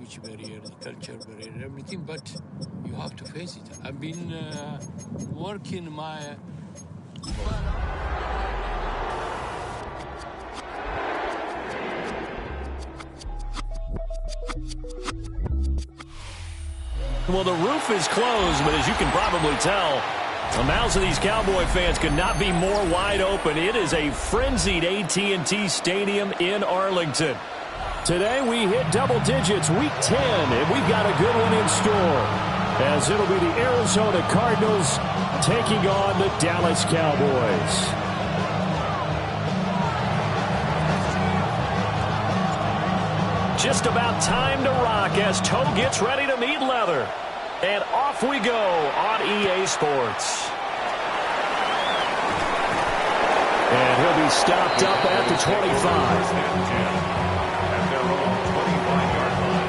language barrier, the culture barrier, everything, but you have to face it. I've been working my... Well, the roof is closed, but as you can probably tell, the mouths of these Cowboy fans could not be more wide open. It is a frenzied AT&T Stadium in Arlington. Today we hit double digits, week 10, and we've got a good one in store, as it'll be the Arizona Cardinals taking on the Dallas Cowboys. Just about time to rock as Toe gets ready to meet leather. And off we go on EA Sports. And he'll be stopped up at the 25. At their own 25-yard line.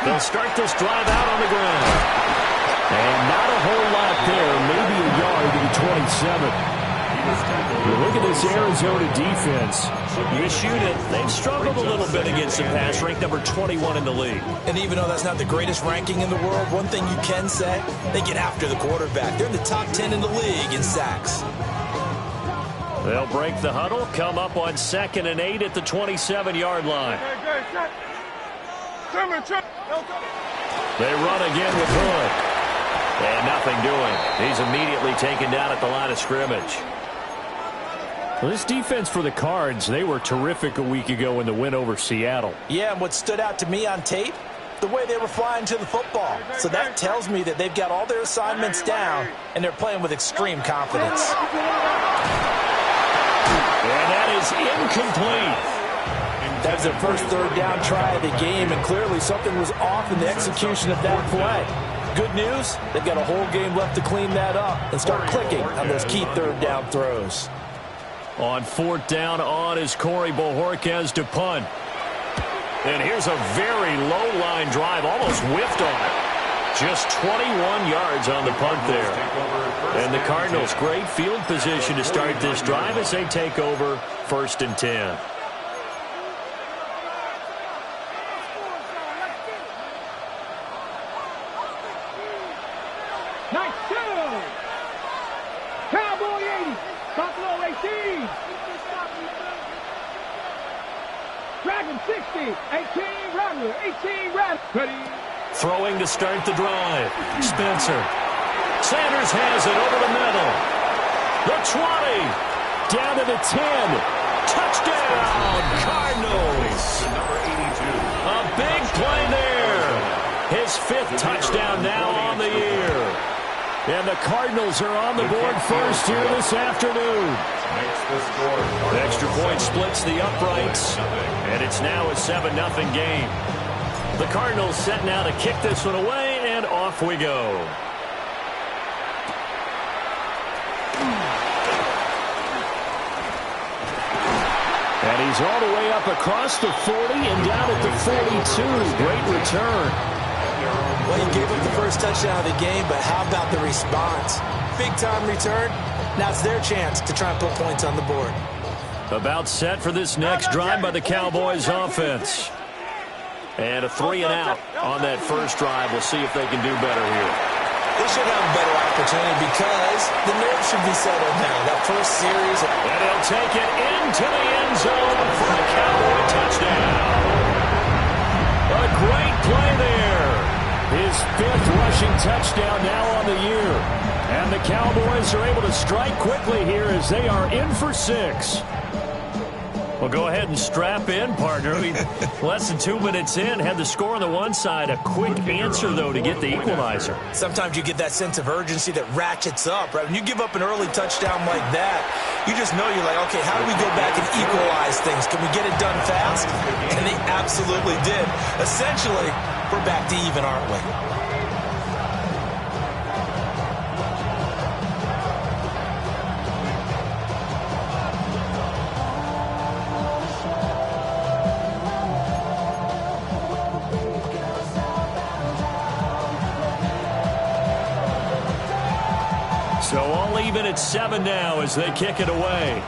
They'll start this drive out on the ground. And not a whole lot there, maybe a yard to the 27. You look at this Arizona defense. You shoot it, they've struggled a little bit against the pass, ranked number 21 in the league. And even though that's not the greatest ranking in the world, one thing you can say, they get after the quarterback. They're in the top 10 in the league in sacks. They'll break the huddle, come up on 2nd and 8 at the 27-yard line. They run again with Hood. And nothing doing. He's immediately taken down at the line of scrimmage. Well, this defense for the Cards, they were terrific a week ago in the win over Seattle. Yeah, and what stood out to me on tape, the way they were flying to the football. So that tells me that they've got all their assignments down, and they're playing with extreme confidence. And that is incomplete. That was their first third down try of the game, and clearly something was off in the execution of that play. Good news, they've got a whole game left to clean that up and start clicking on those key third down throws. On 4th down on is Corey Bojorquez to punt. And here's a very low line drive, almost whiffed on it. Just 21 yards on the punt there. And the Cardinals, great field position to start this drive as they take over 1st and 10. Nice two. Cowboy 80. Buffalo 18. Dragon 60. 18 Rattler. 18 Rattler. Ready. Throwing to start the drive. Spencer. Sanders has it over the middle. The 20. Down to the 10. Touchdown, Cardinals. Number 82. A big play there. His 5th touchdown now on the year. And the Cardinals are on the board first here this afternoon. Extra point splits the uprights. And it's now a 7-0 game. The Cardinals set now to kick this one away, and off we go. And he's all the way up across the 40 and down at the 42. Great return. Well, he gave up the first touchdown of the game, but how about the response? Big-time return. Now it's their chance to try and put points on the board. About set for this next drive by the Cowboys offense. And a 3-and-out on that first drive. We'll see if they can do better here. They should have a better opportunity because the nerves should be settled now. That first series. And he'll take it into the end zone for a Cowboy touchdown. A great play there. His 5th rushing touchdown now on the year. And the Cowboys are able to strike quickly here as they are in for 6. Well, go ahead and strap in, partner. I mean, less than 2 minutes in, had the score on the one side. A quick answer, though, to get the equalizer. Sometimes you get that sense of urgency that ratchets up, right? When you give up an early touchdown like that, you just know you're like, okay, how do we go back and equalize things? Can we get it done fast? And they absolutely did. Essentially, we're back to even, aren't we? So all even at 7 now as they kick it away.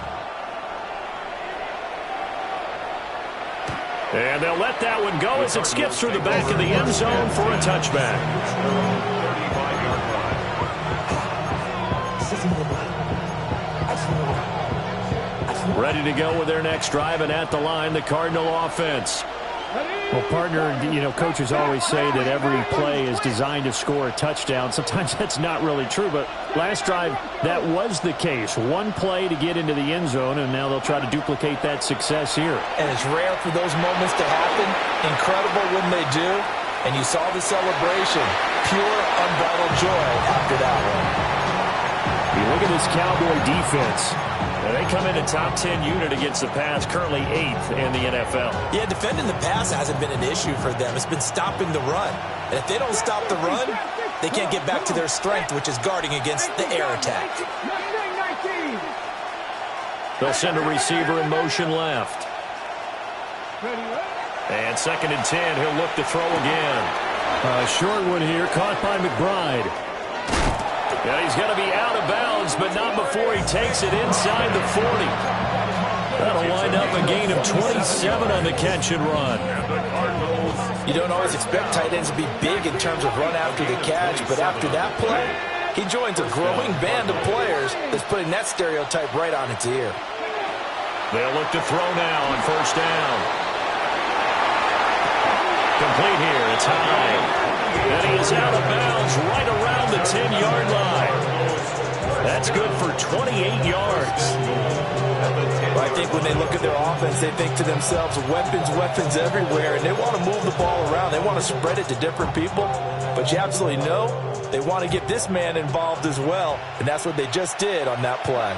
And they'll let that one go as it skips through the back of the end zone for a touchback. Ready to go with their next drive, and at the line, the Cardinal offense. Well, partner, coaches always say that every play is designed to score a touchdown. Sometimes that's not really true, but last drive, that was the case. One play to get into the end zone, and now they'll try to duplicate that success here. And it's rare for those moments to happen. Incredible when they do. And you saw the celebration. Pure, unbridled joy after that one. You look at this Cowboy defense. They come in a top 10 unit against the pass, currently 8th in the NFL. Yeah, defending the pass hasn't been an issue for them. It's been stopping the run. And if they don't stop the run, they can't get back to their strength, which is guarding against the air attack. They'll send a receiver in motion left. And 2nd and 10, he'll look to throw again. A short one here, caught by McBride. Yeah, he's going to be out of bounds, but not before he takes it inside the 40. That'll wind up a gain of 27 on the catch and run. You don't always expect tight ends to be big in terms of run after the catch, but after that play, he joins a growing band of players that's putting that stereotype right on its ear. They'll look to throw now on 1st down. Complete here. It's high. And he is out of bounds right around the 10-yard line. That's good for 28 yards. Well, I think when they look at their offense, they think to themselves, weapons everywhere, and they want to move the ball around. They want to spread it to different people. But you absolutely know they want to get this man involved as well, and that's what they just did on that play.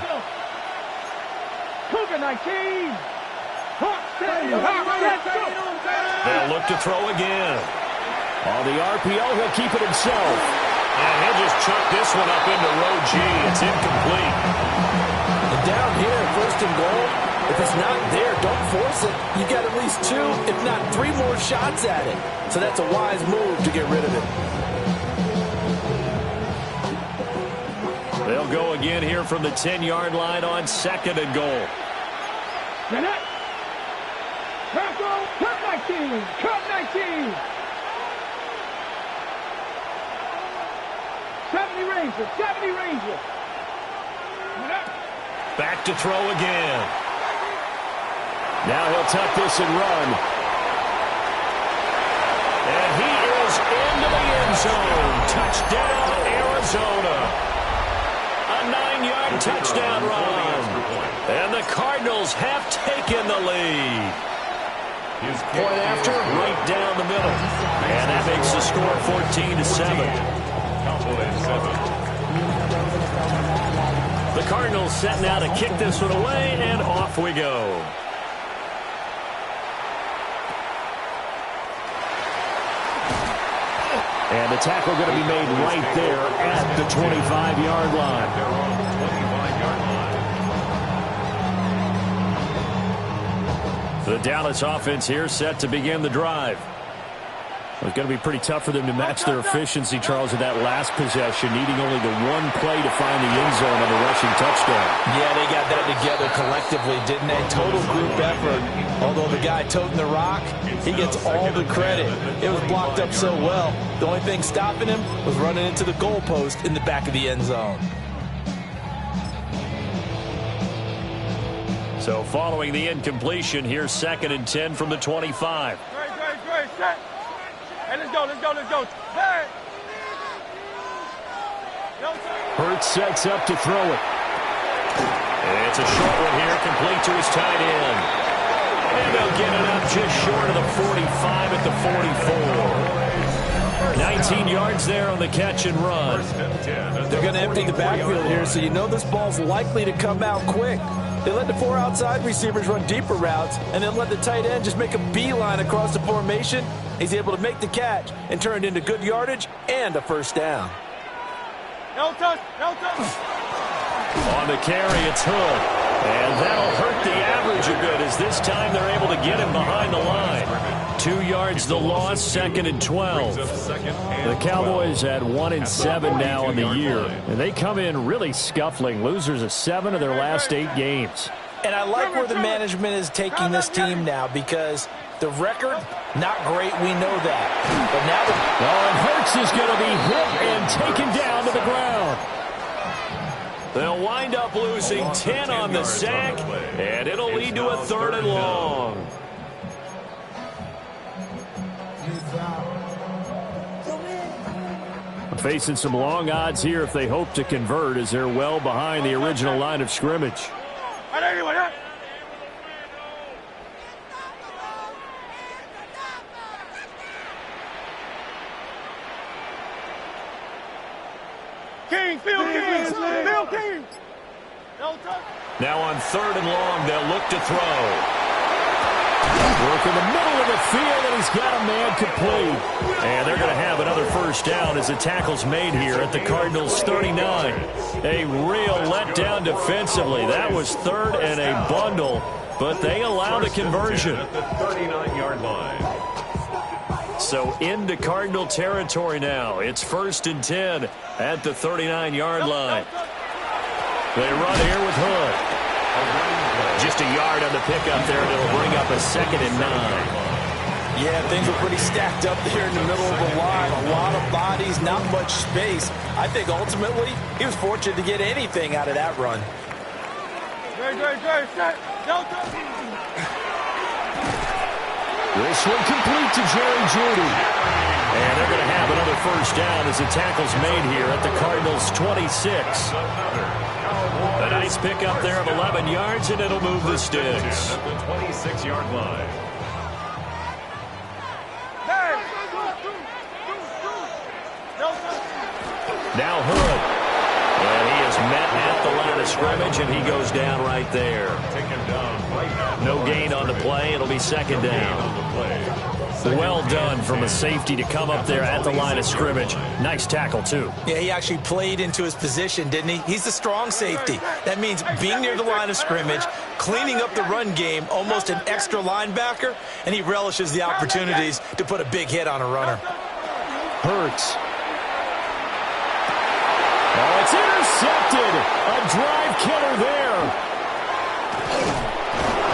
Cougar 19. They'll look to throw again. On the RPO, he'll keep it himself. And he'll just chuck this one up into row G. It's incomplete. And down here, 1st and goal, if it's not there, don't force it. You got at least 2, if not 3 more shots at it. So that's a wise move to get rid of it. They'll go again here from the 10-yard line on 2nd and goal. Cut 19. 70 Ranger. Back to throw again. Now he'll tuck this and run. And he is into the end zone. Touchdown, Arizona. A 9-yard touchdown run. And the Cardinals have taken the lead. Point after, right down the middle. And that makes the score 14-7. The Cardinals set now to kick this one away, and off we go. And the tackle going to be made right there at the 25-yard line. The Dallas offense here set to begin the drive. It's going to be pretty tough for them to match their efficiency, Charles, in that last possession, needing only the one play to find the end zone on the rushing touchdown. Yeah, they got that together collectively, didn't they? Total group effort. Although the guy toting the rock, he gets all the credit. It was blocked up so well. The only thing stopping him was running into the goalpost in the back of the end zone. So following the incompletion, here's 2nd and 10 from the 25. Great, set. Hey, let's go. Hey. Hurts sets up to throw it. It's a short one here, complete to his tight end. And they'll get it up just short of the 45 at the 44. 19 yards there on the catch and run. They're going to empty the backfield here, so you know this ball's likely to come out quick. They let the 4 outside receivers run deeper routes, and then let the tight end just make a beeline across the formation. He's able to make the catch and turn it into good yardage and a 1st down. No touch. On the carry, it's Hood. And that'll hurt the average a bit as this time they're able to get him behind the line. 2 yards the loss, 2nd and 12. The Cowboys at 1-7 now in the year. And they come in really scuffling, losers of 7 of their last 8 games. And I like where the management is taking this team now because the record, not great, we know that. But now and Hurts is going to be hit and taken down to the ground. They'll wind up losing 10 on the sack, and it'll lead to a 3rd and long. Facing some long odds here if they hope to convert as they're well behind the original line of scrimmage. Now on 3rd and long, they'll look to throw. Work in the middle of the field, and he's got a man complete. And they're going to have another 1st down as the tackle's made here at the Cardinals' 39. A real letdown defensively. That was 3rd and a bundle, but they allow the conversion. At the 39-yard line. So into Cardinal territory now. It's 1st and 10 at the 39-yard line. They run here with Hood. Just a yard on the pickup there, and it'll bring up a 2nd and 9. Yeah, things were pretty stacked up there in the middle of the line. A lot of bodies, not much space. I think ultimately he was fortunate to get anything out of that run. This one complete to Jerry Jeudy. And they're going to have another 1st down as the tackle's made here at the Cardinals' 26. A nice pickup there of 11 yards, and it'll move the sticks. At the 26-yard line. Now Hood. And he is met at the line of scrimmage, and he goes down right there. No gain on the play. It'll be 2nd down. Well done from a safety to come up there at the line of scrimmage. Nice tackle, too. Yeah, he actually played into his position, didn't he? He's the strong safety. That means being near the line of scrimmage, cleaning up the run game, almost an extra linebacker, and he relishes the opportunities to put a big hit on a runner. Hurts. Oh, it's intercepted. A drive killer there.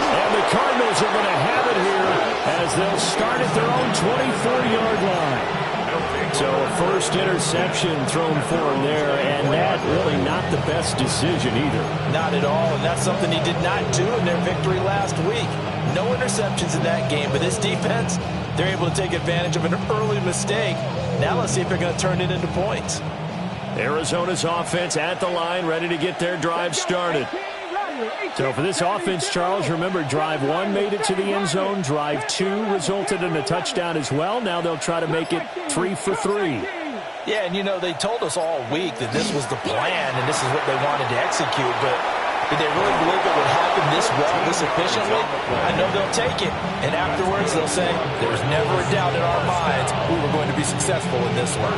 And the Cardinals are going to have it here as they'll start at their own 24-yard line. So a 1st interception thrown for him there, and that really not the best decision either. Not at all, and that's something he did not do in their victory last week. No interceptions in that game, but this defense, they're able to take advantage of an early mistake. Now let's see if they're going to turn it into points. Arizona's offense at the line, ready to get their drive started. So for this offense, Charles, remember, drive 1 made it to the end zone. Drive 2 resulted in a touchdown as well. Now they'll try to make it 3 for 3. Yeah, and, you know, they told us all week that this was the plan and this is what they wanted to execute, but did they really believe it would happen this well, this efficiently? I know they'll take it, and afterwards they'll say, there was never a doubt in our minds we were going to be successful in this one.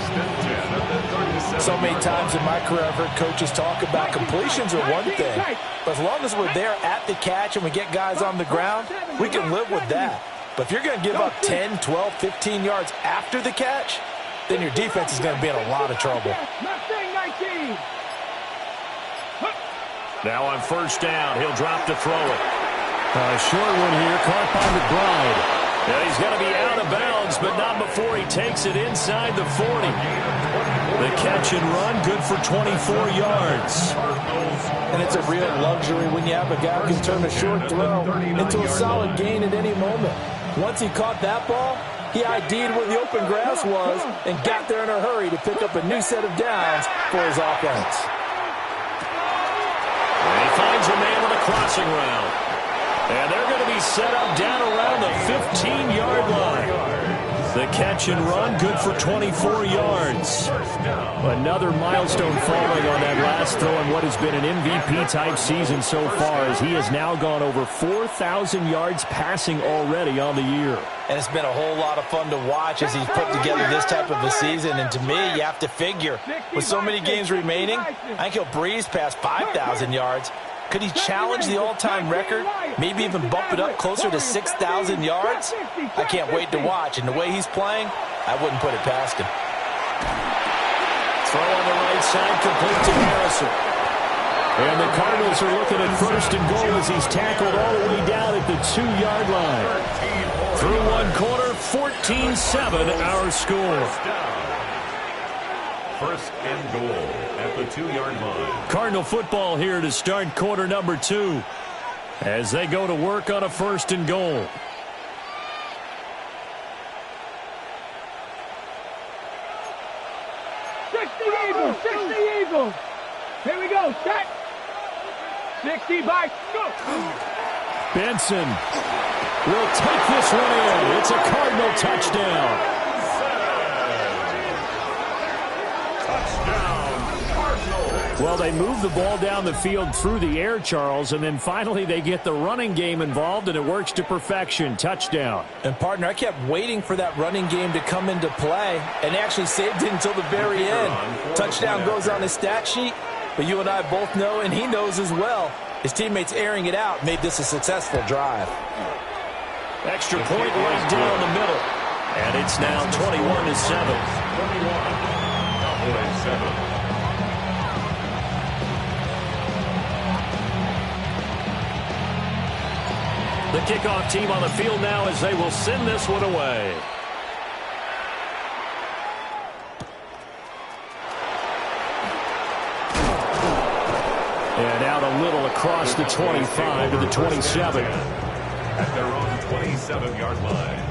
So many times in my career I've heard coaches talk about completions are one thing, but as long as we're there at the catch and we get guys on the ground, we can live with that. But if you're going to give up 10, 12, 15 yards after the catch, then your defense is going to be in a lot of trouble. Now on 1st down, he'll drop to throw it. A short one here, caught by McBride. Now he's going to be out of bounds, but not before he takes it inside the 40. The catch and run, good for 24 yards. And it's a real luxury when you have a guy who can turn a short throw into a solid gain at any moment. Once he caught that ball, he ID'd where the open grass was and got there in a hurry to pick up a new set of downs for his offense. And he finds a man with a crossing route. And they're going to be set up down around the 15-yard line. The catch and run, good for 24 yards. Another milestone falling on that last throw in what has been an MVP-type season so far, as he has now gone over 4,000 yards passing already on the year. And it's been a whole lot of fun to watch as he's put together this type of a season. And to me, you have to figure, with so many games remaining, I think he'll breeze past 5,000 yards. Could he challenge the all-time record? Maybe even bump it up closer to 6,000 yards? I can't wait to watch. And the way he's playing, I wouldn't put it past him. Throw on the right side, complete to Harrison. And the Cardinals are looking at first and goal as he's tackled all the way down at the 2-yard line. Through one quarter, 14-7 our score. First and goal at the 2-yard line. Cardinal football here to start quarter number 2 as they go to work on a first and goal. Eagles. Here we go. Set. 60 by go. Benson will take this one in. It's a Cardinal touchdown. Well, they move the ball down the field through the air, Charles, and then finally they get the running game involved, and it works to perfection. Touchdown. And, partner, I kept waiting for that running game to come into play and actually saved it until the very end. Touchdown goes on his stat sheet, but you and I both know, and he knows as well, his teammates airing it out made this a successful drive. Extra point right down the middle, and it's now 21-7. 21-7. The kickoff team on the field now as they will send this one away. And out a little across the 25 to the 27. At their own 27-yard line.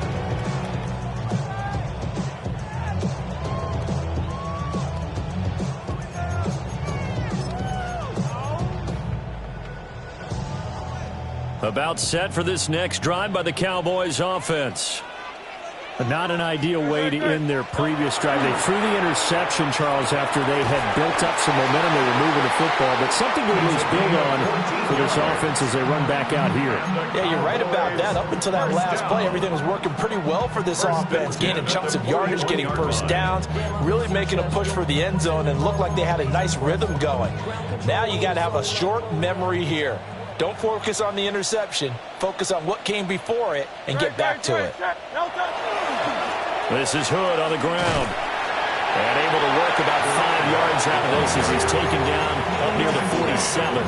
About set for this next drive by the Cowboys offense. Not an ideal way to end their previous drive. They threw the interception, Charles, after they had built up some momentum. They were moving the football, but something to at least build on for this offense as they run back out here. Yeah, you're right about that. Up until that last play, everything was working pretty well for this offense, gaining chunks of yardage, getting first downs, really making a push for the end zone, and looked like they had a nice rhythm going. Now you got to have a short memory here. Don't focus on the interception. Focus on what came before it and get back to it. This is Hood on the ground. And able to work about 5 yards out of this as he's taken down up near the 47.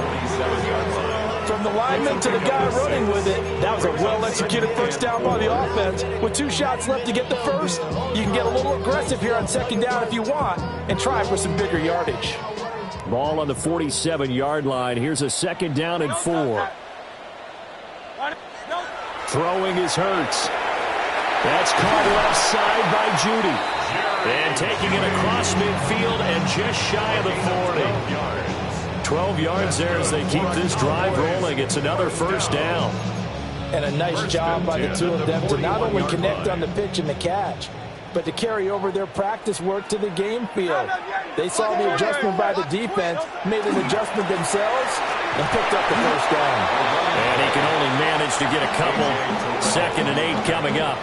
From the lineman to the guy running with it, that was a well-executed first down by the offense. With 2 shots left to get the first, you can get a little aggressive here on second down if you want and try for some bigger yardage. Ball on the 47-yard line. Here's a second down and 4. Throwing is Hurts. That's caught left side by Judy. And taking it across midfield and just shy of the 40. 12 yards there as they keep this drive rolling. It's another first down. And a nice job by the two of them to not only connect on the pitch and the catch, but to carry over their practice work to the game field. They saw the adjustment by the defense, made an adjustment themselves, and picked up the first down. And he can only manage to get a couple. 2nd and 8 coming up.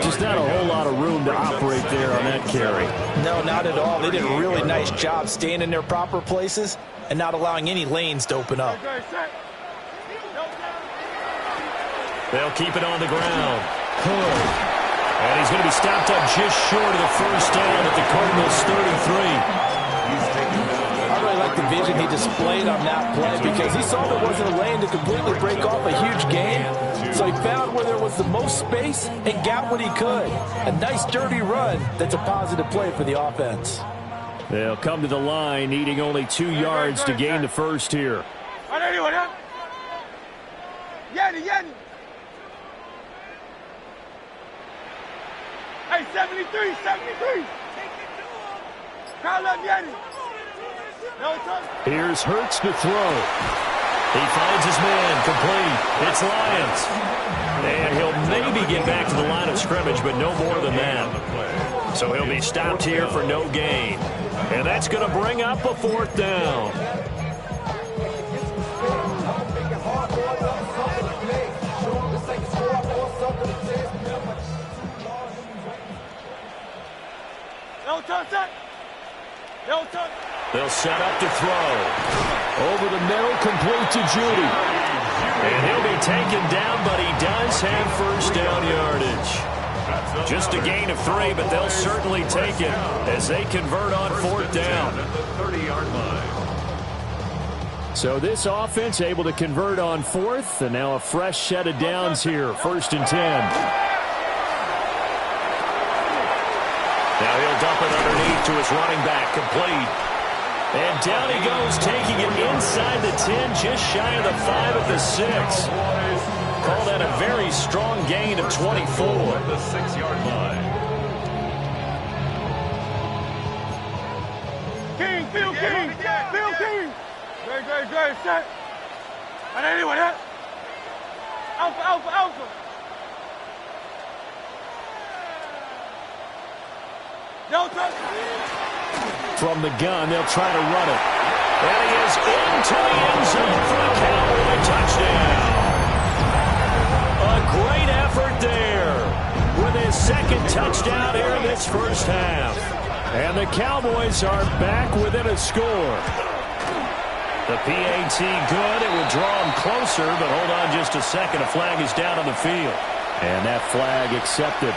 Just not a whole lot of room to operate there on that carry. No, not at all. They did a really nice job staying in their proper places and not allowing any lanes to open up. They'll keep it on the ground. Hood. And he's going to be stopped up just short of the first down at the Cardinals' 33. I really like the vision he displayed on that play because he saw there wasn't a lane to completely break off a huge gain. So he found where there was the most space and got what he could. A nice dirty run that's a positive play for the offense. They'll come to the line needing only 2 yards to gain the first here. Hey, 73, 73. Call up Yanni. Here's Hurts to throw. He finds his man, complete. It's Lyons. And he'll maybe get back to the line of scrimmage, but no more than that. So he'll be stopped here for no gain. And that's going to bring up a 4th down. No touch. They'll set up to throw. Over the middle, complete to Judy. And he'll be taken down, but he does have first down yardage. Just a gain of 3, but they'll certainly take it as they convert on 4th down. So this offense able to convert on 4th, and now a fresh set of downs here, 1st and 10. Now he'll dump it underneath to his running back, complete. And down he goes, taking it inside the 10, just shy of the 5 at the 6. Call that a very strong gain of 24. The 6-yard line. King, Phil King, Phil King. Great, set. And anyone, yeah? Alpha. Delta. From the gun, they'll try to run it. And he is into the end zone for a Cowboy touchdown. A great effort there with his 2nd touchdown here in this first half. And the Cowboys are back within a score. The PAT good. It would draw him closer, but hold on just a second. A flag is down on the field. And that flag accepted.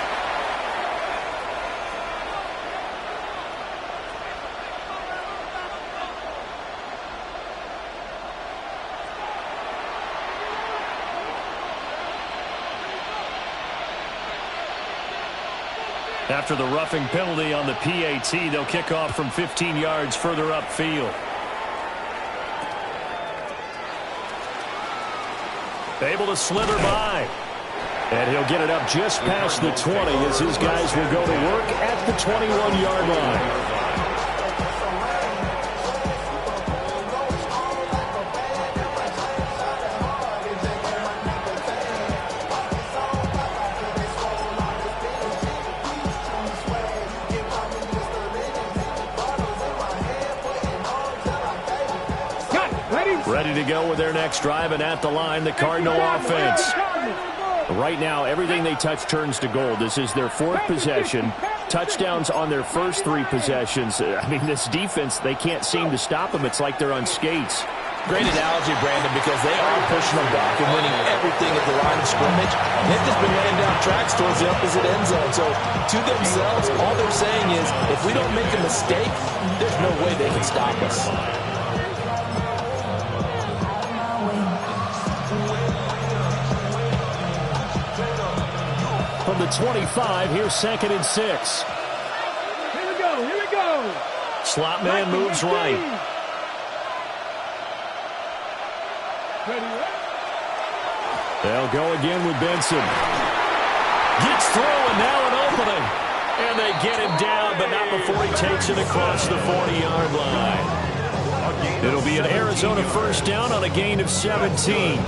After the roughing penalty on the PAT, they'll kick off from 15 yards further upfield. Able to slither by. And he'll get it up just past the 20 as his guys will go to work at the 21-yard line. Ready to go with their next drive, and at the line, the Cardinal offense. Right now, everything they touch turns to gold. This is their 4th possession. Touchdowns on their first 3 possessions. I mean, this defense, they can't seem to stop them. It's like they're on skates. Great analogy, Brandon, because they are pushing them back and winning everything at the line of scrimmage. They've just been laying down tracks towards the opposite end zone. So, to themselves, all they're saying is, if we don't make a mistake, there's no way they can stop us. From the 25, here's 2nd and 6. Here we go. Slot man moves right. They'll go again with Benson. Gets through, and now an opening. And they get him down, but not before he takes it across the 40-yard line. It'll be an Arizona first down on a gain of 17.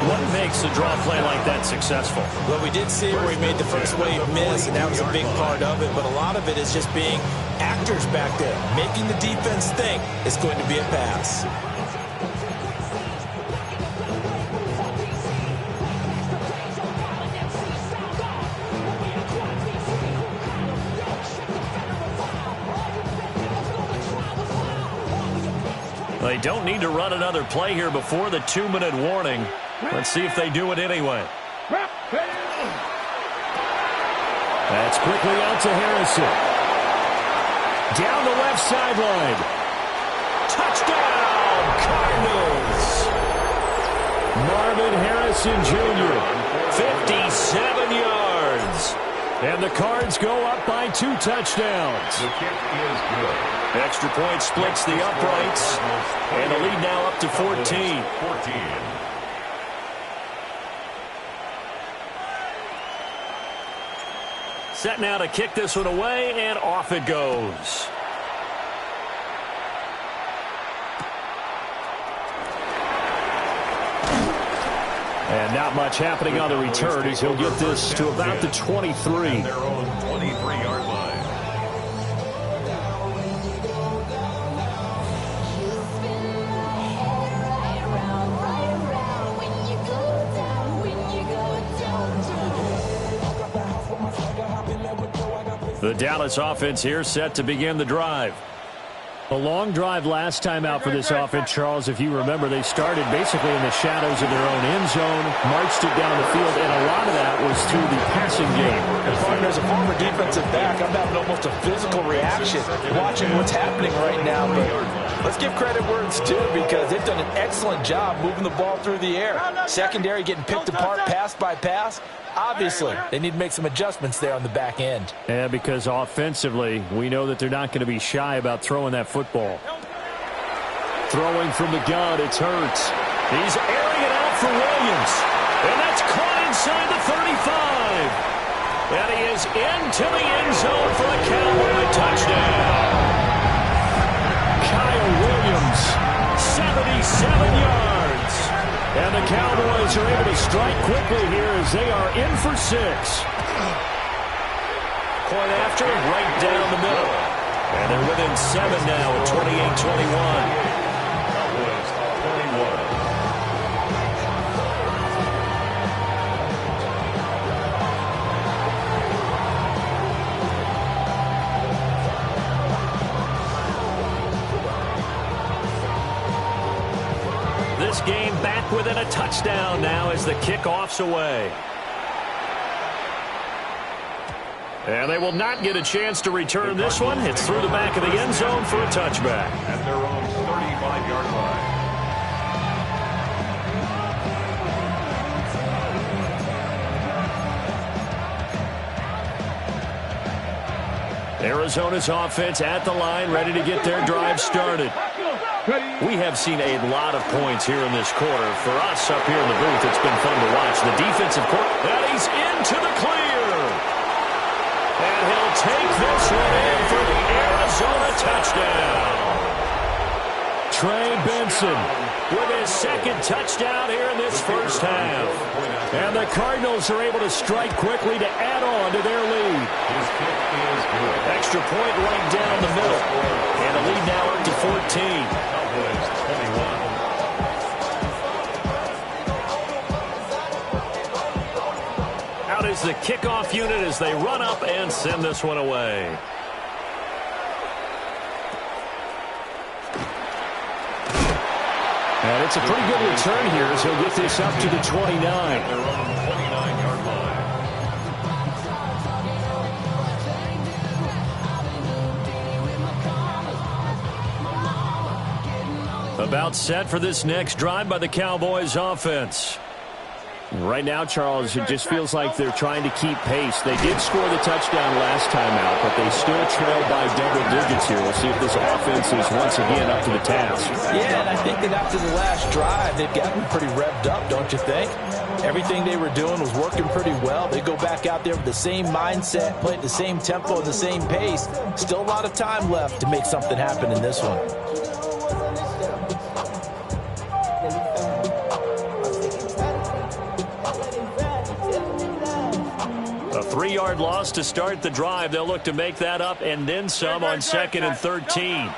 What makes a draw play like that successful? Well, we did see where he made the first wave miss, and that was a big part of it. But a lot of it is just being actors back there, making the defense think it's going to be a pass. They don't need to run another play here before the 2-minute warning. Let's see if they do it anyway. That's quickly out to Harrison. Down the left sideline. Touchdown, Cardinals! Marvin Harrison Jr. 57 yards. And the Cards go up by 2 touchdowns. The kick is good. Extra point splits the uprights. And the lead now up to 14. Set now to kick this one away, and off it goes. And not much happening on the return as he'll get this to about the 23. Their own 23-yard line. The Dallas offense here set to begin the drive. A long drive last time out for this offense, Charles. If you remember, they started basically in the shadows of their own end zone, marched it down the field, and a lot of that was through the passing game. And partner, as a former defensive back, I'm having almost a physical reaction watching what's happening right now. But let's give credit where it's due, because they've done an excellent job moving the ball through the air. Secondary getting picked apart pass by pass. Obviously, they need to make some adjustments there on the back end. Yeah, because offensively, we know that they're not going to be shy about throwing that football. Throwing from the gun, it's Hurts. He's airing it out for Williams. And that's caught inside the 35. And he is into the end zone for a Cowboy touchdown. Kyle Williams, 77 yards. And the Cowboys are able to strike quickly here as they are in for 6. Point after, right down the middle. And they're within 7 now at 28-21. This game back within a touchdown now as the kickoff's away. And they will not get a chance to return this one. It's through the back of the end zone for a touchback. At their own 35-yard line. Arizona's offense at the line, ready to get their drive started. We have seen a lot of points here in this quarter. For us up here in the booth, it's been fun to watch. The defensive court, and he's into the clear. And he'll take this one in for the Arizona touchdown. Trey Benson with his second touchdown here in this first half. And the Cardinals are able to strike quickly to add on to their lead. Extra point right down the middle. And the lead now up to 14. Out is the kickoff unit as they run up and send this one away. And it's a pretty good return here as he'll get this up to the 29. Their own 29-yard line. About set for this next drive by the Cowboys offense. Right now, Charles, it just feels like they're trying to keep pace. They did score the touchdown last time out, but they still trail by double digits here. We'll see if this offense is once again up to the task. Yeah, and I think that after the last drive, they've gotten pretty revved up, don't you think? Everything they were doing was working pretty well. They go back out there with the same mindset, play at the same tempo and the same pace. Still a lot of time left to make something happen in this one. A 3-yard loss to start the drive. They'll look to make that up and then some on 2nd and 13. And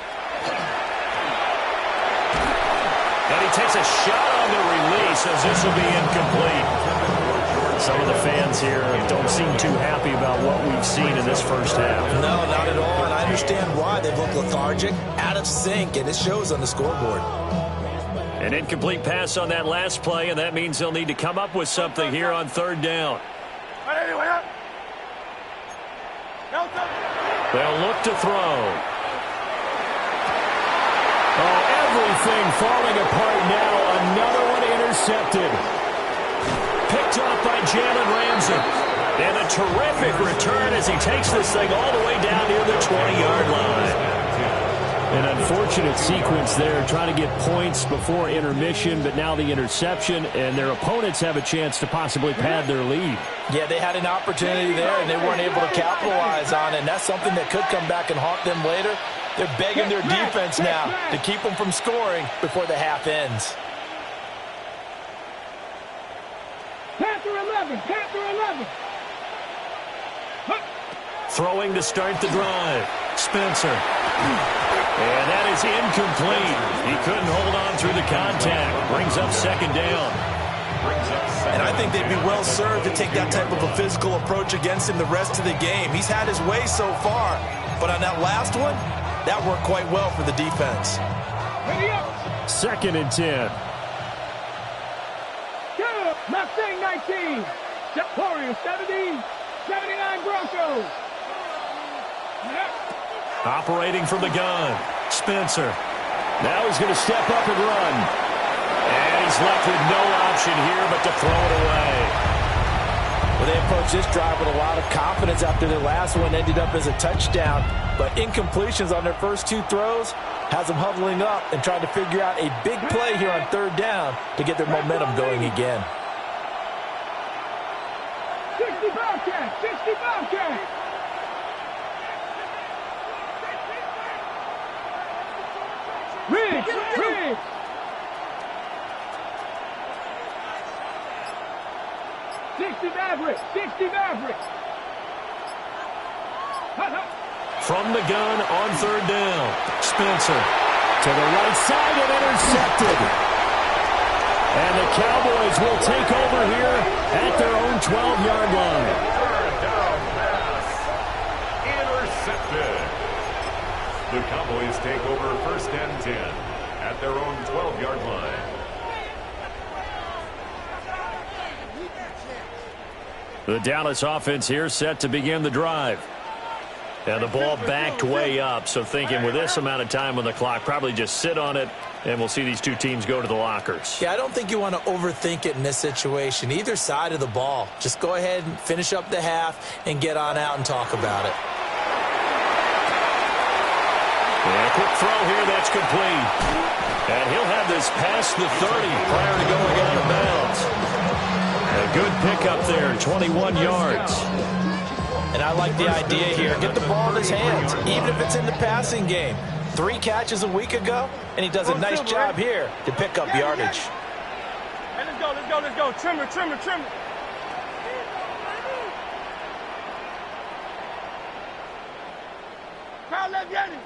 he takes a shot on the release as this will be incomplete. Some of the fans here don't seem too happy about what we've seen in this first half. No, not at all, and I understand why. They look lethargic, out of sync, and it shows on the scoreboard. An incomplete pass on that last play, and that means they'll need to come up with something here on 3rd down. They'll look to throw. Oh, everything falling apart now. Another one intercepted. Picked off by Jalen Ramsey. And a terrific return as he takes this thing all the way down near the 20-yard line. An unfortunate sequence there, trying to get points before intermission, but now the interception, and their opponents have a chance to possibly pad their lead. Yeah, they had an opportunity there, and they weren't able to capitalize on it, and that's something that could come back and haunt them later. They're begging their defense now to keep them from scoring before the half ends. Panther 11, Panther 11. Throwing to start the drive. Spencer. And that is incomplete. He couldn't hold on through the contact. Brings up 2nd down. And I think they'd be well served to take that type of a physical approach against him the rest of the game. He's had his way so far, but on that last one, That worked quite well for the defense. Ready up. 2nd and 10. Go. Mustang 19. Warriors 70. 79 Broncos. Operating from the gun. Spencer. Now he's going to step up and run. And he's left with no option here but to throw it away. Well, they approached this drive with a lot of confidence after their last one ended up as a touchdown. But incompletions on their first 2 throws has them huddling up and trying to figure out a big play here on 3rd down to get their momentum going again. 65 catch. 65 catch. Riggs. 60 Maverick. 60 Maverick. From the gun on 3rd down. Spencer. To the right side and intercepted. And the Cowboys will take over here at their own 12-yard line. 3rd down pass. Intercepted. The Cowboys take over 1st and 10 at their own 12-yard line. The Dallas offense here set to begin the drive. And the ball backed way up, so thinking with this amount of time on the clock, probably just sit on it, and we'll see these 2 teams go to the lockers. Yeah, I don't think you want to overthink it in this situation. Either side of the ball. Just go ahead and finish up the half and get on out and talk about it. And a quick throw here, that's complete. And he'll have this past the 30 prior to going out of bounds. A good pickup there, 21 yards. And I like the idea here. Get the ball in his hands, even if it's in the passing game. 3 catches a week ago, and he does a nice job here to pick up yardage. Hey, let's go. Trimmer. Crowd left Yeti.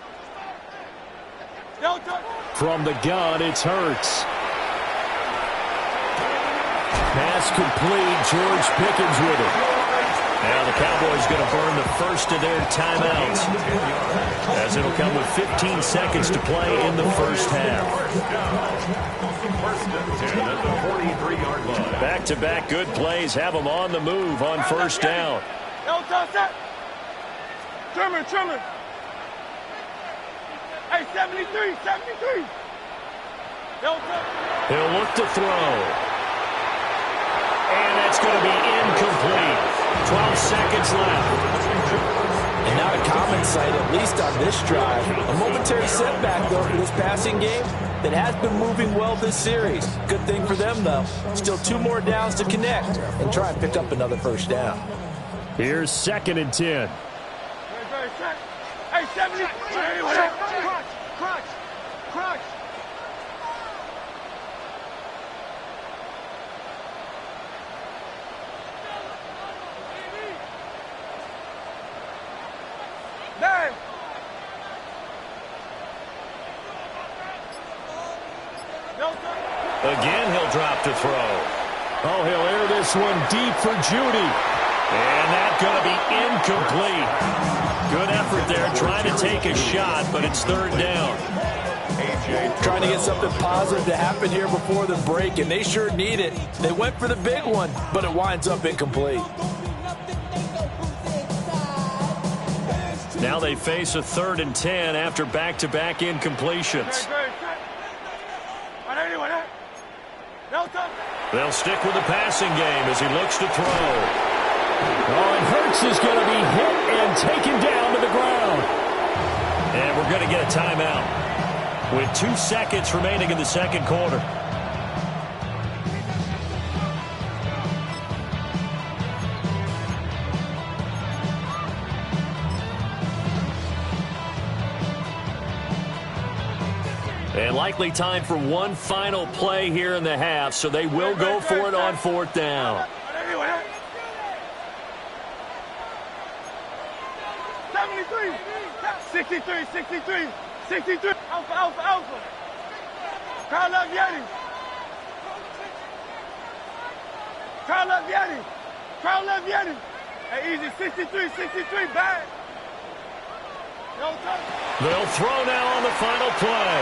From the gun, it's Hurts. Pass complete. George Pickens with it. Now the Cowboys going to burn the first of their timeouts, as it'll come with 15 seconds to play in the first half. 1st and 10 at the 43-yard line. Back-to-back good plays have them on the move on 1st down. Trimmer. Hey, 73. He'll look to throw. And that's going to be incomplete. 12 seconds left. And not a common sight, at least on this drive. A momentary setback, though, for this passing game that has been moving well this series. Good thing for them, though. Still 2 more downs to connect and try and pick up another 1st down. Here's 2nd and 10. Hey, 70. Crunch. Dang. Again, he'll drop to throw. Oh, he'll air this one deep for Judy. And that's going to be incomplete. Good effort there, trying to take a shot, but it's 3rd down. Trying to get something positive to happen here before the break, and they sure need it. They went for the big one, but it winds up incomplete. Now they face a 3rd and 10 after back-to-back incompletions. They'll stick with the passing game as he looks to throw. Oh, and Hurts is going to be hit and taken down to the ground. And we're going to get a timeout with 2 seconds remaining in the 2nd quarter. And likely time for one final play here in the half, so they will go for it on 4th down. 63. Alpha. Crowd love Yeti. Crowd love Yeti. Hey, easy. 63, bad. They'll throw now on the final play.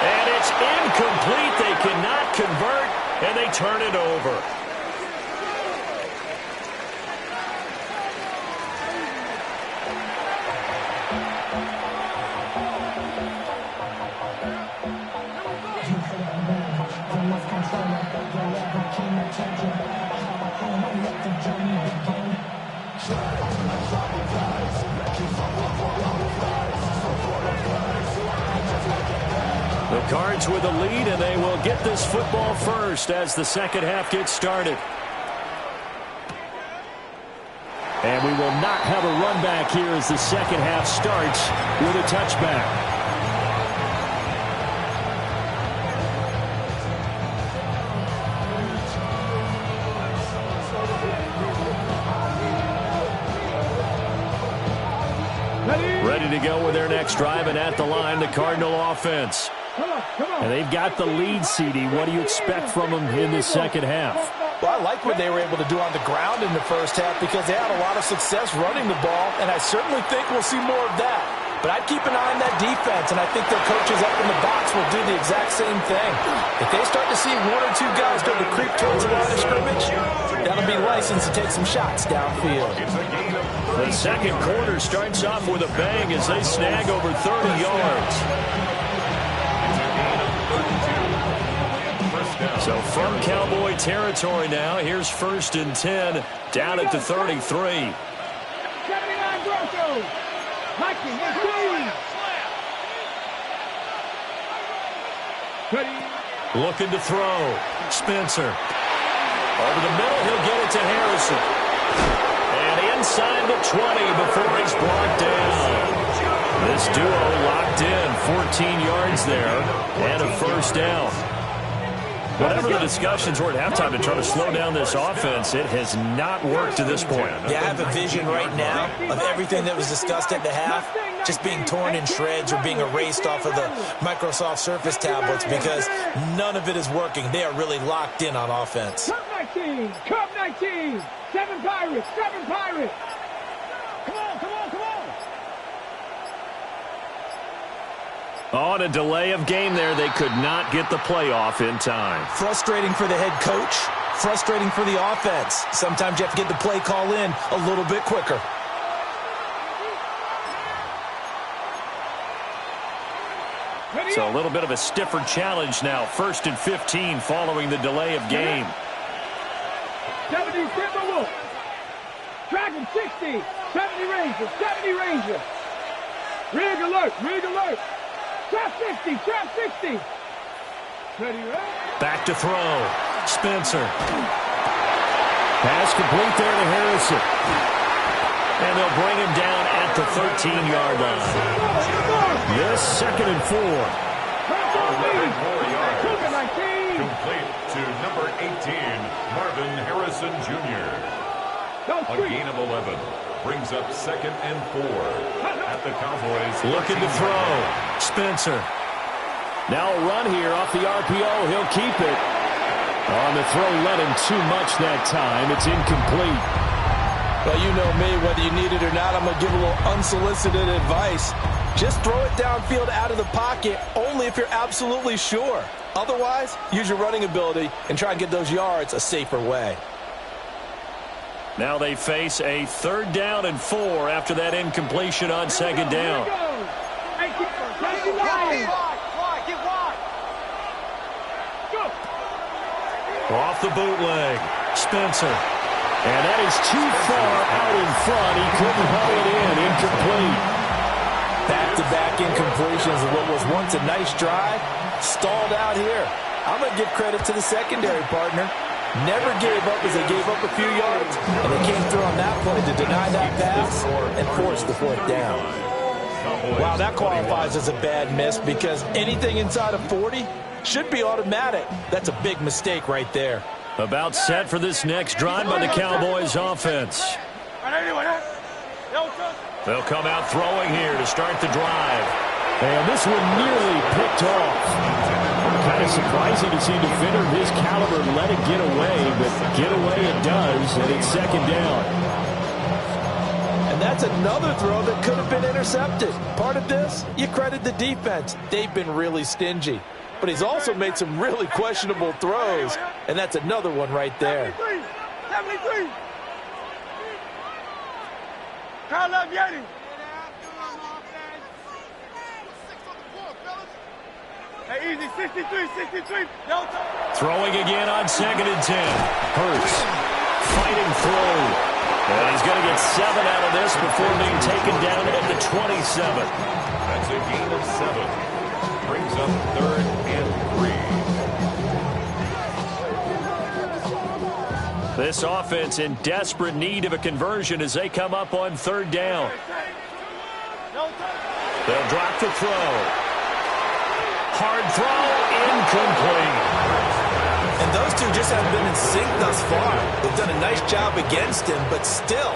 And it's incomplete. They cannot convert, and they turn it over. The Cards with a lead, and they will get this football first as the second half gets started. And we will not have a run back here as the second half starts with a touchback. Ready to go with their next drive, and at the line, the Cardinal offense. And they've got the lead, CD. What do you expect from them in the second half? Well, I like what they were able to do on the ground in the first half because they had a lot of success running the ball, and I certainly think we'll see more of that. But I'd keep an eye on that defense, and I think their coaches up in the box will do the exact same thing. If they start to see one or two guys go to creep towards the line of scrimmage, that'll be licensed to take some shots downfield. The second quarter starts off with a bang as they snag over 30 yards. So from Cowboy territory now, here's 1st and 10 down at the 33. 79 Broncos. Looking to throw. Spencer. Over the middle, he'll get it to Harrison. And inside the 20 before he's brought down. This duo locked in, 14 yards there, and a first down. Whatever the discussions were at halftime to try to slow down this offense, it has not worked to this point. Yeah, I have a vision right now of everything that was discussed at the half just being torn in shreds or being erased off of the Microsoft Surface tablets because none of it is working. They are really locked in on offense. Cup 19, Cup 19, 7 Pirates, 7 Pirates. Come on, come on, come on. On a delay of game there, they could not get the playoff in time. Frustrating for the head coach, frustrating for the offense. Sometimes you have to get the play call in a little bit quicker. So a little bit of a stiffer challenge now. 1st and 15 following the delay of game. 70 Timberwolves. Dragon 60. 70 Rangers. 70 Rangers. Rig alert. Rig alert. Trap 60. Trap 60. Ready, right? Back to throw. Spencer. Pass complete there to Harrison. And they'll bring him down at the 13-yard line. This 2nd and 4. Complete to number 18, Marvin Harrison Jr. A gain of 11 brings up 2nd and 4 at the Cowboys. Looking to throw. Spencer. Now a run here off the RPO. He'll keep it. On the throw, let him too much that time. It's incomplete. Well, you know me, whether you need it or not, I'm going to give a little unsolicited advice. Just throw it downfield out of the pocket only if you're absolutely sure. Otherwise, use your running ability and try and get those yards a safer way. Now they face a 3rd down and 4 after that incompletion on 2nd down. Off the bootleg. Spencer. And that is too far out in front. He couldn't haul it in. Incomplete. Back-to-back incompletions of what was once a nice drive. Stalled out here. I'm going to give credit to the secondary partner. Never gave up as they gave up a few yards. And they came through on that play to deny that pass and force the 4th down. Wow, that qualifies as a bad miss because anything inside of 40 should be automatic. That's a big mistake right there. About set for this next drive by the Cowboys offense. They'll come out throwing here to start the drive. And this one nearly picked off. Kind of surprising to see a defender of his caliber let it get away, but get away it does, and it's 2nd down. And that's That's another throw that could have been intercepted. Part of this, you credit the defense. They've been really stingy. But he's also made some really questionable throws, and that's another one right there. 73. Kyle up, Yeti. Hey, easy, 63. Throwing again on 2nd and 10. Hurts fighting through. And he's going to get 7 out of this before being taken down at the 27. That's a gain of 7. Brings up 3rd and 3. This offense in desperate need of a conversion as they come up on 3rd down. They'll drop the throw. Hard throw, incomplete. And those two just haven't been in sync thus far. They've done a nice job against him, but still,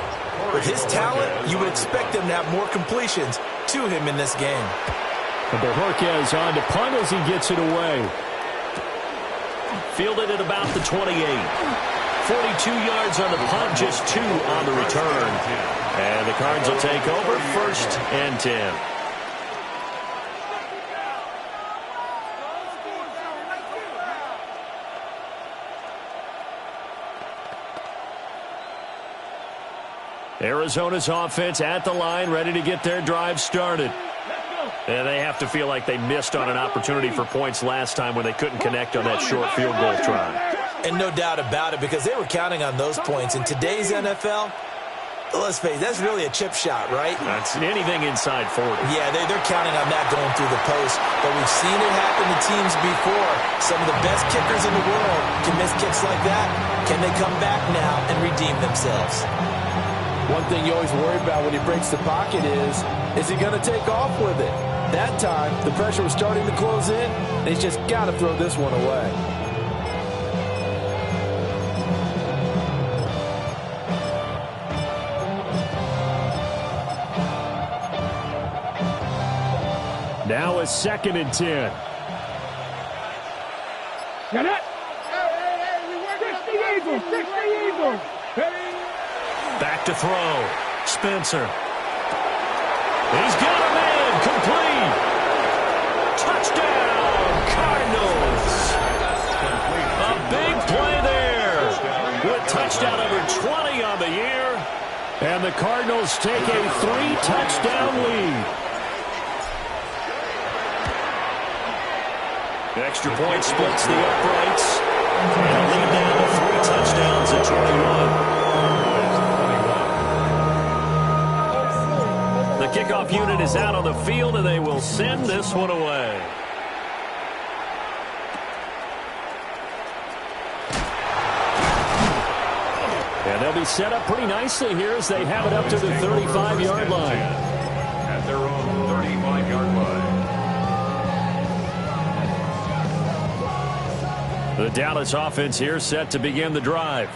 with his talent, you would expect them to have more completions to him in this game. But Jorquez on to punt as he gets it away. Fielded at about the 28. 42 yards on the punt, just 2 on the return. And the Cards will take over 1st and 10. Arizona's offense at the line, ready to get their drive started. And they have to feel like they missed on an opportunity for points last time when they couldn't connect on that short field goal try. And no doubt about it, because they were counting on those points. In today's NFL, let's face it, that's really a chip shot, right? That's anything inside 40. Yeah, they're counting on that going through the post. But we've seen it happen to teams before. Some of the best kickers in the world can miss kicks like that. Can they come back now and redeem themselves? One thing you always worry about when he breaks the pocket is he going to take off with it? That time, the pressure was starting to close in, and he's just got to throw this one away. Now a 2nd and 10. Got it? Hey, 60 Eagles. Back to throw. Spencer. He's got a man. Complete. Touchdown, Cardinals. A big play there. With touchdown number 20 on the year. And the Cardinals take a 3-touchdown lead. The extra point splits the uprights. And a lead down to 3 touchdowns at 21. The kickoff unit is out on the field, and they will send this one away. And they'll be set up pretty nicely here as they have it up to the 35-yard line. At their own 35-yard line. The Dallas offense here set to begin the drive.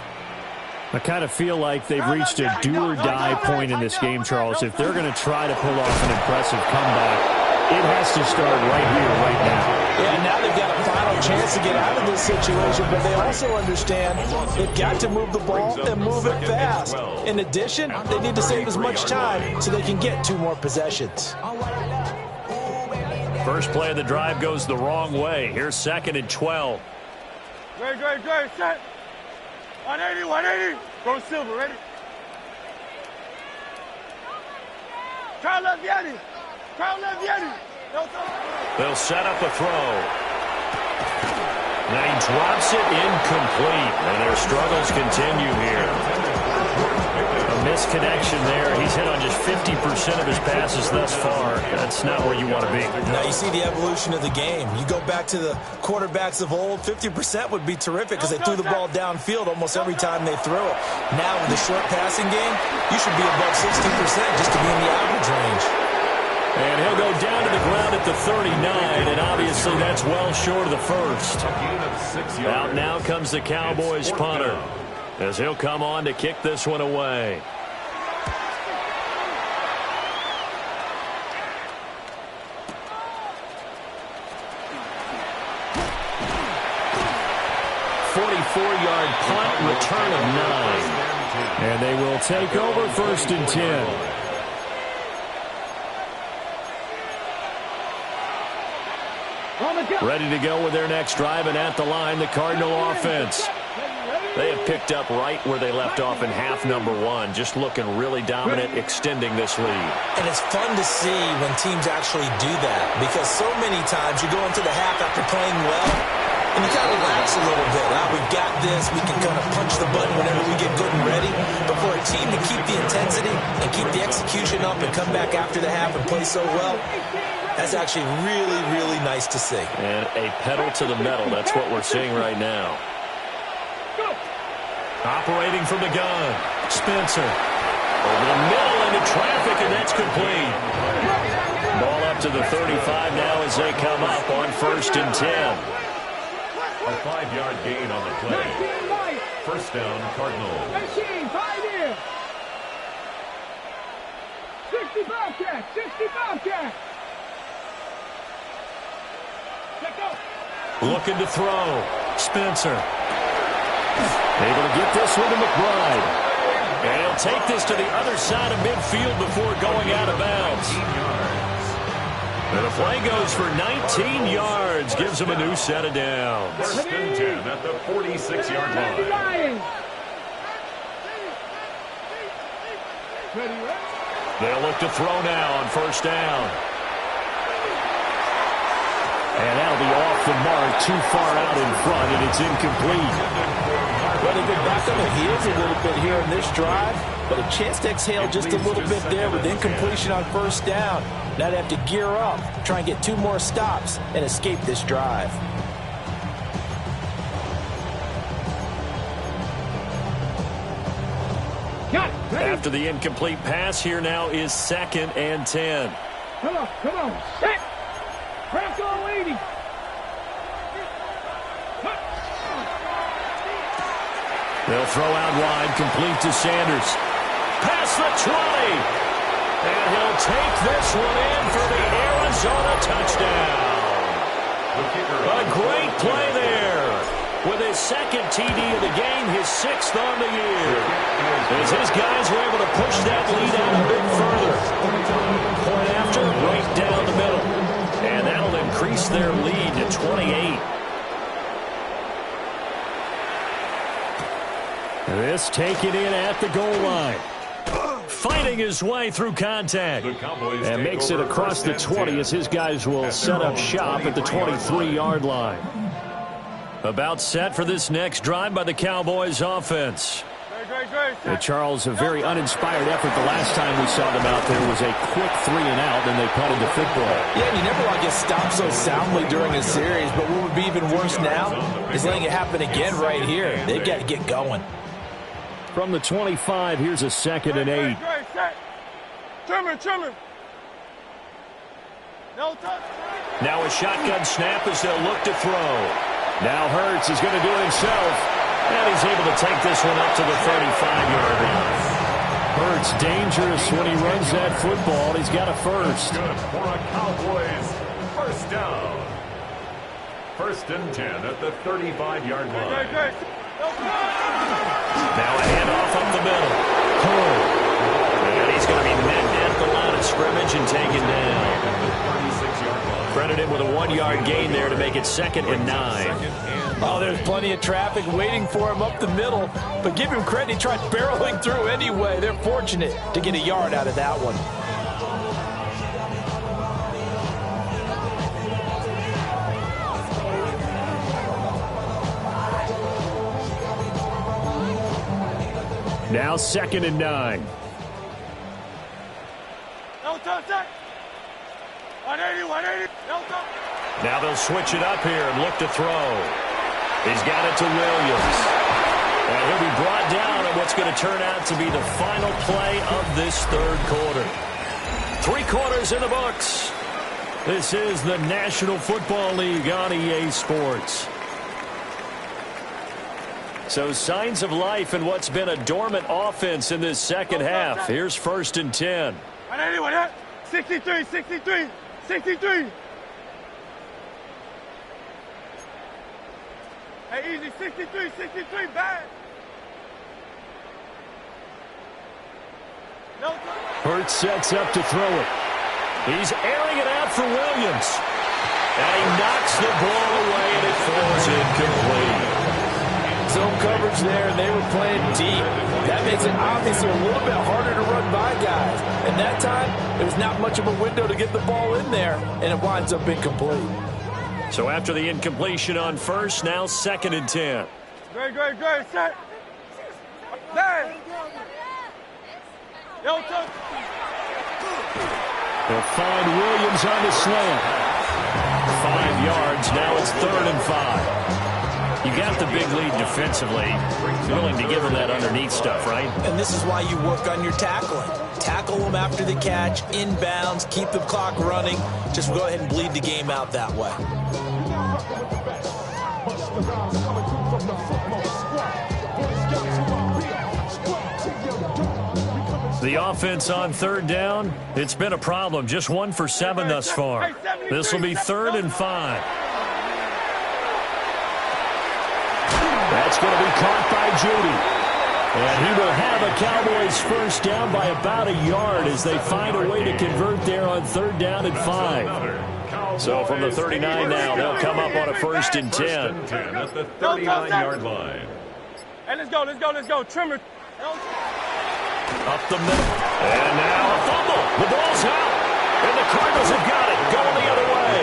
I kind of feel like they've reached a do-or-die point in this game, Charles. If they're going to try to pull off an impressive comeback, it has to start right here, right now. Yeah, now they've got a final chance to get out of this situation, but they also understand they've got to move the ball and move it fast. In addition, they need to save as much time so they can get 2 more possessions. First play of the drive goes the wrong way. Here's 2nd and 12. Great, set. 180. Go Silver, ready? Try left Yeti. They'll set up a throw. Now he drops it incomplete, and their struggles continue here. A misconnection there. He's hit on just 50% of his passes thus far. That's not where you want to be. Now you see the evolution of the game. You go back to the quarterbacks of old, 50% would be terrific because they threw the ball downfield almost every time they threw it. Now with the short passing game, you should be above 60% just to be in the average range. And he'll go down to the ground at the 39, and obviously that's well short of the first. Out now comes the Cowboys punter, as he'll come on to kick this one away. ...44-yard punt, return of 9. And they will take over 1st and 10. Ready to go with their next drive, and at the line, the Cardinal offense. They have picked up right where they left off in half number one, just looking really dominant, extending this lead. And it's fun to see when teams actually do that, because so many times you go into the half after playing well, and you kind of relax a little bit. We've got this. We can kind of punch the button whenever we get good and ready. But for a team to keep the intensity and keep the execution up and come back after the half and play so well, that's actually really, really nice to see. And a pedal to the metal. That's what we're seeing right now. Operating from the gun, Spencer. Over the middle into traffic, and that's complete. Ball up to the 35 now as they come up on 1st and 10. A 5-yard gain on the play. First down, Cardinals. 65 catch. Looking to throw. Spencer. Able to get this one to McBride. And he'll take this to the other side of midfield before going out of bounds. And the play goes for 19 yards. Gives him a new set of downs. First and 10 at the 46-yard line. They'll look to throw now on 1st down. And that'll be off the mark, too far out in front, and it's incomplete. Well, they go back on the heels a little bit here in this drive, but a chance to exhale just a little bit there with incompletion on 1st down. Now they have to gear up, try and get 2 more stops, and escape this drive. After the incomplete pass, here now is 2nd and 10. Come on. Set. Press on leading. They'll throw out wide, complete to Sanders. Past the 20. And he'll take this one in for the Arizona touchdown. A great play there. With his 2nd TD of the game, his 6th on the year. As his guys were able to push that lead out a bit further. Point after, right down the middle. And that'll increase their lead to 28. This taken in at the goal line. Fighting his way through contact. And makes it across the 20 as his guys will set up shop at the 23-yard line. About set for this next drive by the Cowboys offense. Charles, a very uninspired effort. The last time we saw them out there was a quick 3-and-out, then they punted the football. Yeah, you never want to get stopped so soundly during a series, but what would be even worse now is letting it happen again right here. They've got to get going. From the 25, here's a 2nd and 8. Trimmer. No touch. Now a shotgun snap as they'll look to throw. Now Hurts is going to do it himself. And he's able to take this one up to the 35-yard line. Hurts dangerous when he runs that football. He's got a first. Good for a Cowboys first down. 1st and 10 at the 35-yard line. Now a handoff up the middle. And he's going to be met at the line of scrimmage and taken down. Credited with a 1-yard gain there to make it 2nd and 9. Oh, there's plenty of traffic waiting for him up the middle. But give him credit, he tried barreling through anyway. They're fortunate to get a yard out of that one. Now 2nd and 9. No touch. 180. No touch. Now they'll switch it up here and look to throw. He's got it to Williams. And he'll be brought down on what's going to turn out to be the final play of this 3rd quarter. 3 quarters in the books. This is the National Football League on EA Sports. So signs of life in what's been a dormant offense in this 2nd half. Here's 1st and 10. 180, 63. Hey, easy, 63, bad. No touch. Hurts sets up to throw it. He's airing it out for Williams. And he knocks the ball away, and it falls incomplete. Zone coverage there, and they were playing deep. That makes it obviously a little bit harder to run by guys. And that time, there was not much of a window to get the ball in there, and it winds up incomplete. So after the incompletion on first, now 2nd and 10. Great, set. There. Yo, touch. They'll find Williams on the slant. 5 yards. Now it's 3rd and 5. You got the big lead defensively. Willing to give them that underneath stuff, right? And this is why you work on your tackling. Tackle them after the catch, inbounds, keep the clock running. Just go ahead and bleed the game out that way. The offense on 3rd down, it's been a problem. Just 1 for 7 thus far. This will be 3rd and 5. That's going to be caught by Judy. And he will have a Cowboys first down by about a yard as they find a way to convert there on 3rd down and 5. So from the 39 now, they'll come up on a 1st and 10. At the 39-yard line. Hey, let's go. Trimmer. Up the middle. And now a fumble. The ball's out. And the Cardinals have got it. Going the other way.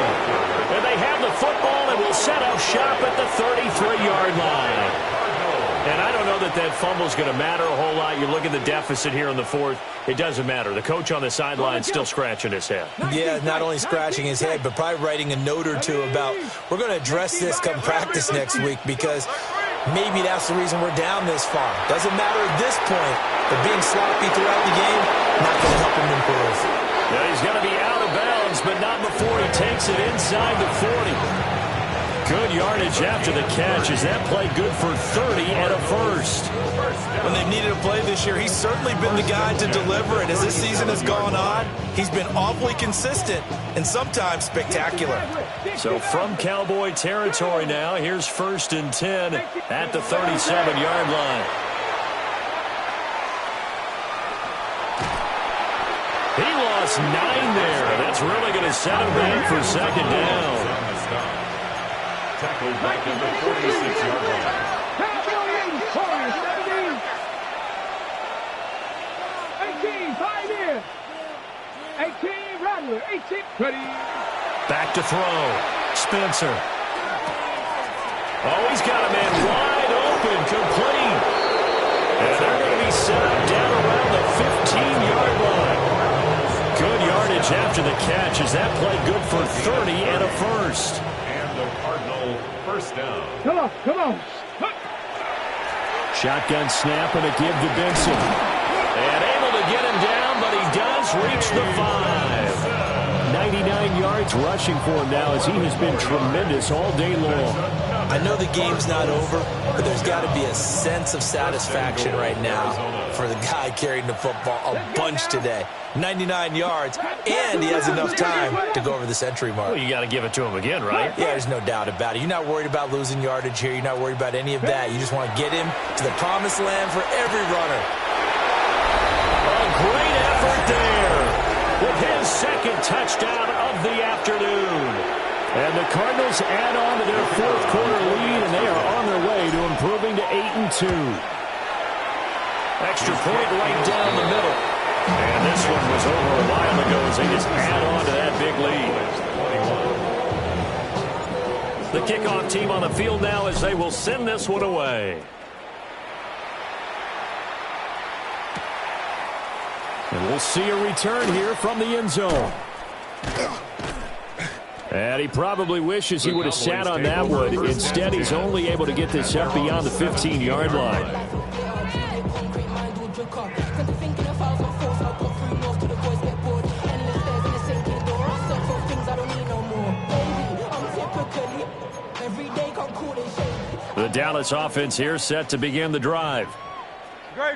And they have the football and will set up shop at the 33-yard line. And I don't know that that fumble is going to matter a whole lot. You look at the deficit here in the 4th. It doesn't matter. The coach on the sideline still scratching his head. Yeah, not only scratching his head, but probably writing a note or two about, we're going to address this come practice next week because maybe that's the reason we're down this far. Doesn't matter at this point, but being sloppy throughout the game, not going to help him improve. Yeah, he's going to be out of bounds, but not before he takes it inside the 40. Good yardage after the catch. Is that play good for 30 and a first? When they've needed a play this year, he's certainly been the guy to deliver it. As this season has gone on, he's been awfully consistent and sometimes spectacular. So from Cowboy territory now, here's 1st and 10 at the 37-yard line. He lost 9 there. That's really going to set him back for 2nd down. Tackled back at the 46-yard line. 18, 5 in. 18, Rattler, 18, ready. Back to throw. Spencer. Oh, he's got a man wide open, complete. And they're going to be set up down around the 15-yard line. Good yardage after the catch. Is that play good for 30 and a first? Cardinal first down. Come on. Shotgun snap and a give to Benson. And able to get him down, but he does reach the 5. 99 yards rushing for him now as he has been tremendous all day long. I know the game's not over, but there's got to be a sense of satisfaction right now for the guy carrying the football a bunch today. 99 yards, and he has enough time to go over the century mark. Well, you got to give it to him again, right? Yeah, there's no doubt about it. You're not worried about losing yardage here. You're not worried about any of that. You just want to get him to the promised land for every runner. A great effort there with his 2nd touchdown of the afternoon. And the Cardinals add on to their 4th quarter lead, and they are on their way to improving to 8-2. Extra point right down the middle. And this one was over a while ago as they just add on to that big lead. The kickoff team on the field now as they will send this one away. And we'll see a return here from the end zone. And he probably wishes he would have sat on that one. Instead, he's only able to get this up beyond the 15-yard line. The Dallas offense here set to begin the drive.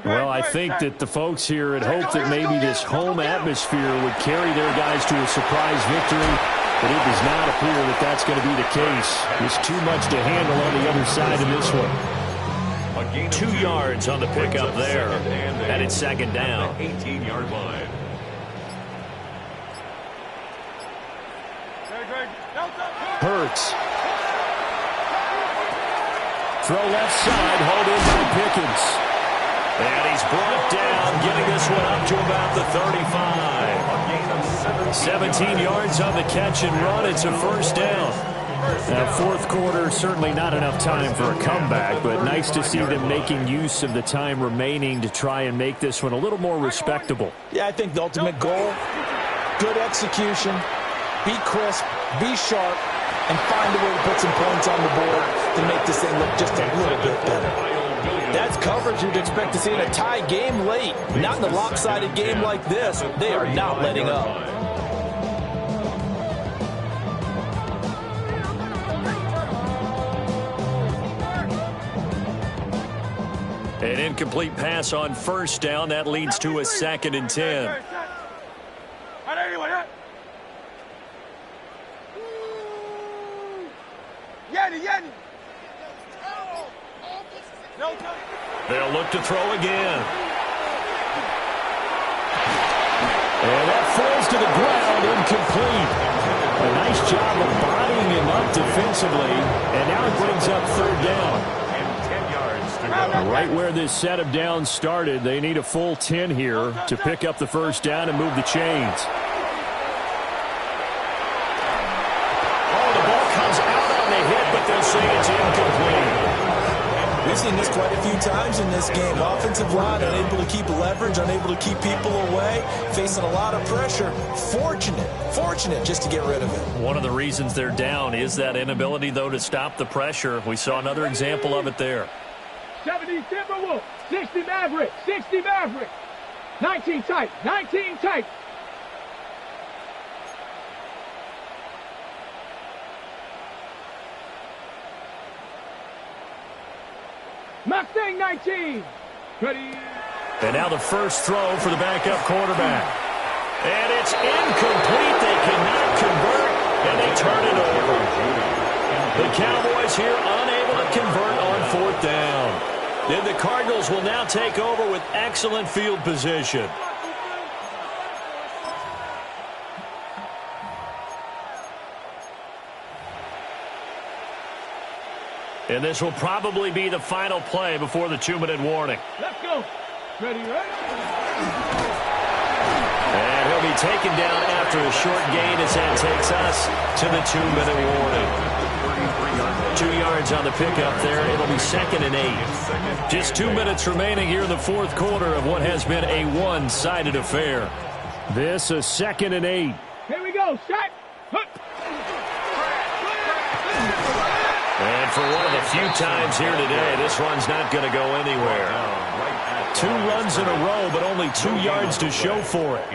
Well, I think that the folks here had hoped that maybe this home atmosphere would carry their guys to a surprise victory, but it does not appear that that's going to be the case. There's too much to handle on the other side of this one. 2 yards on the pickup there, and it's 2nd down. 18-yard line. Delta. Hurts. Throw left side, hold in by Pickens. And he's brought down, getting this one up to about the 35. 17 yards on the catch and run. It's a first down. Now, fourth quarter, certainly not enough time for a comeback, but nice to see them making use of the time remaining to try and make this one a little more respectable. Yeah, I think the ultimate goal, good execution, be crisp, be sharp, and find a way to put some points on the board to make this thing look just a little bit better. That's coverage you'd expect to see in a tie game late. Not in a lopsided game like this. They are not letting up. An incomplete pass on first down. That leads to a 2nd and 10. They'll look to throw again. And that falls to the ground, incomplete. A nice job of bodying him up defensively. And now it brings up 3rd down. Right where this set of downs started, they need a full 10 here to pick up the first down and move the chains. Oh, the ball comes out on the hit, but they'll say it's incomplete. We've seen this quite a few times in this game. Offensive line unable to keep leverage, unable to keep people away, facing a lot of pressure. Fortunate just to get rid of it. One of the reasons they're down is that inability, though, to stop the pressure. We saw another example of it there. 70 Timberwolves, 60 Maverick, 60 Maverick. 19 tight, 19 tight. Mustang 19. Ready. And now the first throw for the backup quarterback. And it's incomplete. They cannot convert, and they turn it over. The Cowboys here unable to convert on 4th down. Then the Cardinals will now take over with excellent field position. And this will probably be the final play before the 2-minute warning. Let's go. Ready, ready. And he'll be taken down after a short gain as that takes us to the 2-minute warning. 2 yards on the pickup there. It'll be 2nd and 8. Just 2 minutes remaining here in the fourth quarter of what has been a one-sided affair. This a 2nd and 8. Here we go. Shot. And for one of the few times here today, this run's not going to go anywhere. 2 runs in a row, but only 2 yards to show for it.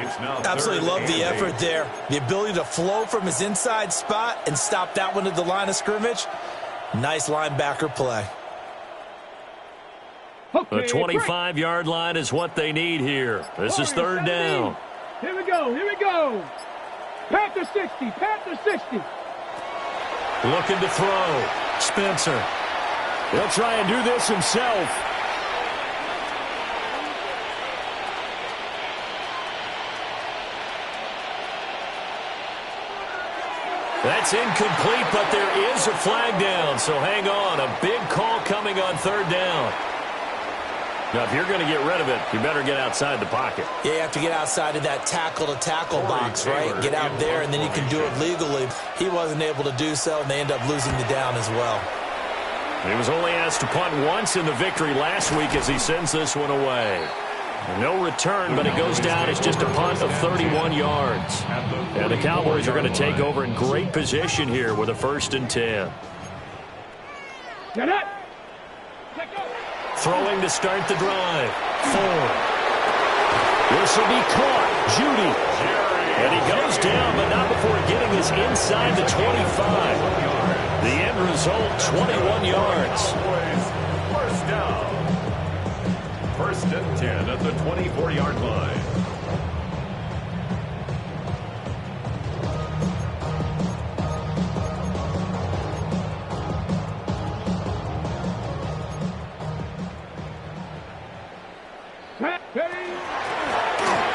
Absolutely love the effort there. The ability to flow from his inside spot and stop that one at the line of scrimmage. Nice linebacker play. The 25-yard line is what they need here. This is 3rd down. Here we go. Here we go. Panther 60. Panther 60. Looking to throw. Spencer. He'll try and do this himself. That's incomplete, but there is a flag down, so hang on. A big call coming on 3rd down. Now, if you're going to get rid of it, you better get outside the pocket. Yeah, you have to get outside of that tackle-to-tackle box, right? Get out there, and then you can do it legally. He wasn't able to do so, and they end up losing the down as well. He was only asked to punt once in the victory last week as he sends this one away. No return, but it goes down as just a punt of 31 yards. And the Cowboys are going to take over in great position here with a 1st and 10. Get it. Throwing to start the drive. Ford. This will be caught. Judy. And he goes down, but not before getting this inside the 25. The end result, 21 yards. First down. 1st and 10 at the 24-yard line.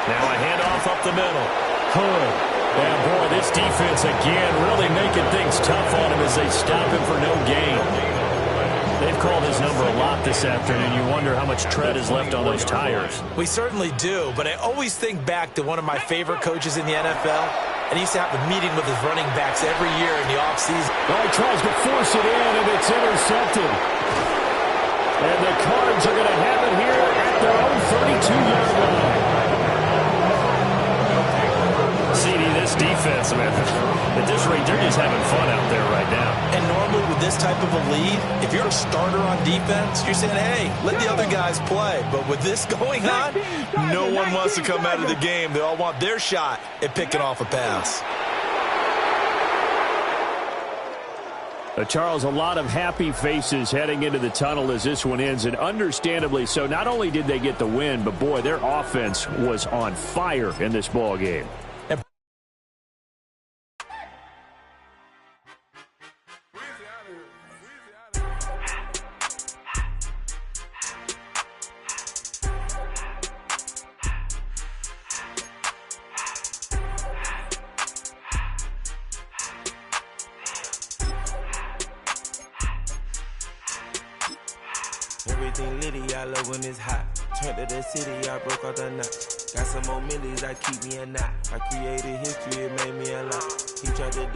Now a handoff up the middle. Hood. And boy, this defense defense again, really making things tough on him as they stop him for no gain. They've called his number a lot this afternoon. You wonder how much tread is left on those tires. We certainly do, but I always think back to one of my favorite coaches in the NFL, and he used to have a meeting with his running backs every year in the offseason. Well, he tries to force it in, and it's intercepted. And the Cards are going to have it here at their own 32-yard line. CD, this defense, man, at this rate, they're just having fun out there right now. And normally with this type of a lead, if you're a starter on defense, you're saying, hey, let the other guys play. But with this going on, no one wants to come out of the game. They all want their shot at picking off a pass. Charles, a lot of happy faces heading into the tunnel as this one ends, and understandably so. Not only did they get the win, but, boy, their offense was on fire in this ball game. Everything litty, I love when it's hot. Turned to the city, I broke out the knot. Got some more millies, I keep me a knot. I created history, it made me a lot. He tried to